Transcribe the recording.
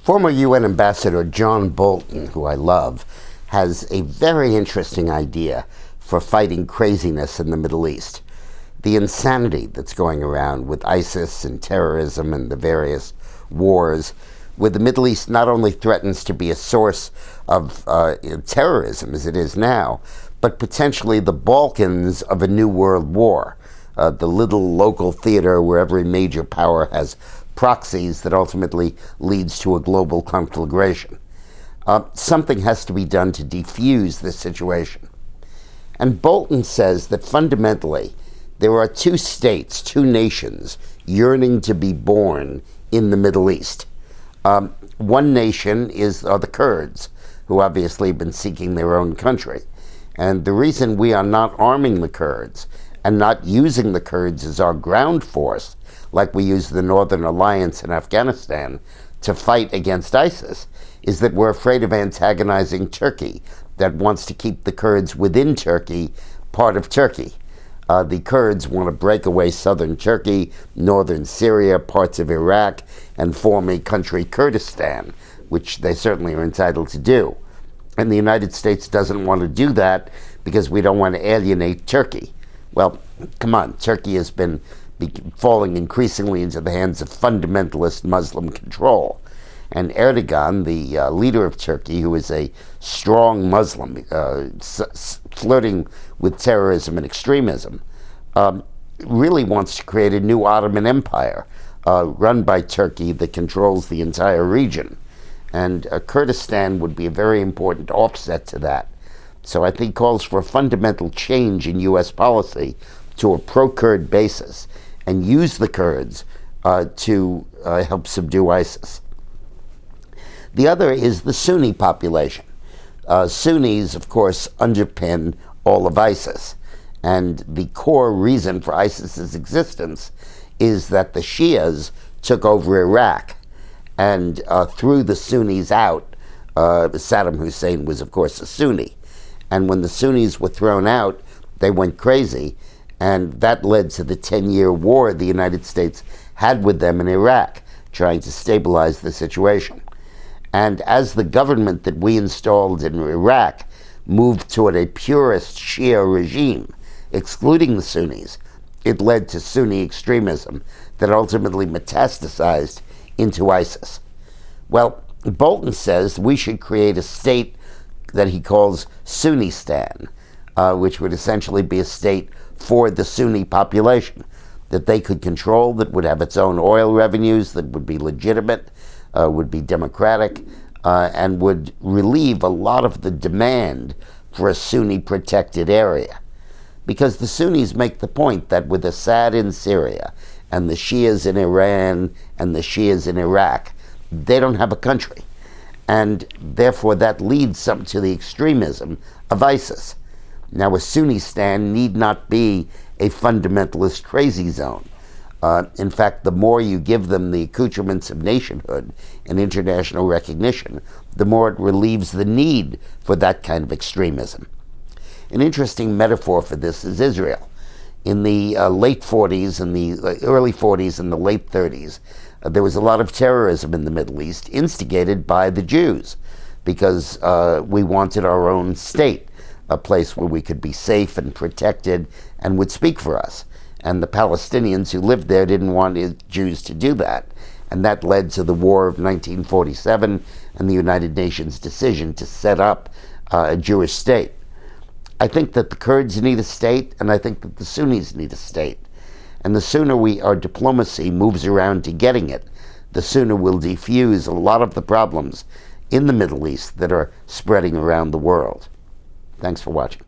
Former UN Ambassador John Bolton, who I love, has a very interesting idea for fighting craziness in the Middle East. The insanity that's going around with ISIS and terrorism and the various wars, where the Middle East not only threatens to be a source of terrorism as it is now, but potentially the Balkans of a new world war, the little local theater where every major power has proxies that ultimately leads to a global conflagration. Something has to be done to defuse this situation. And Bolton says that fundamentally there are two states, two nations, yearning to be born in the Middle East. One nation are the Kurds, who obviously have been seeking their own country. And the reason we are not arming the Kurds and not using the Kurds as our ground force, like we use the Northern Alliance in Afghanistan to fight against ISIS, is that we're afraid of antagonizing Turkey, that wants to keep the Kurds within Turkey, part of Turkey. The Kurds want to break away southern Turkey, northern Syria, parts of Iraq, and form a country, Kurdistan, which they certainly are entitled to do. And the United States doesn't want to do that because we don't want to alienate Turkey. Well, come on, Turkey has been falling increasingly into the hands of fundamentalist Muslim control. And Erdogan, the leader of Turkey, who is a strong Muslim, flirting with terrorism and extremism, really wants to create a new Ottoman Empire run by Turkey that controls the entire region. And Kurdistan would be a very important offset to that. So I think calls for a fundamental change in U.S. policy to a pro-Kurd basis and use the Kurds to help subdue ISIS. The other is the Sunni population. Sunnis, of course, underpin all of ISIS. And the core reason for ISIS's existence is that the Shias took over Iraq and threw the Sunnis out. Saddam Hussein was, of course, a Sunni. And when the Sunnis were thrown out, they went crazy. And that led to the 10-year war the United States had with them in Iraq, trying to stabilize the situation. And as the government that we installed in Iraq moved toward a purist Shia regime, excluding the Sunnis, it led to Sunni extremism that ultimately metastasized into ISIS. Well, Bolton says we should create a state that he calls Sunnistan, which would essentially be a state for the Sunni population, that they could control, that would have its own oil revenues, that would be legitimate, would be democratic, and would relieve a lot of the demand for a Sunni-protected area. Because the Sunnis make the point that with Assad in Syria, and the Shias in Iran, and the Shias in Iraq, they don't have a country. And therefore that leads to the extremism of ISIS. Now, a Sunnistan need not be a fundamentalist crazy zone. In fact, the more you give them the accoutrements of nationhood and international recognition, the more it relieves the need for that kind of extremism. An interesting metaphor for this is Israel. In the late 40s and the early 40s and the late 30s, there was a lot of terrorism in the Middle East instigated by the Jews because we wanted our own state, a place where we could be safe and protected and would speak for us. And the Palestinians who lived there didn't want Jews to do that. And that led to the War of 1947 and the United Nations decision to set up a Jewish state. I think that the Kurds need a state, and I think that the Sunnis need a state. And the sooner our diplomacy moves around to getting it, the sooner we'll defuse a lot of the problems in the Middle East that are spreading around the world. Thanks for watching.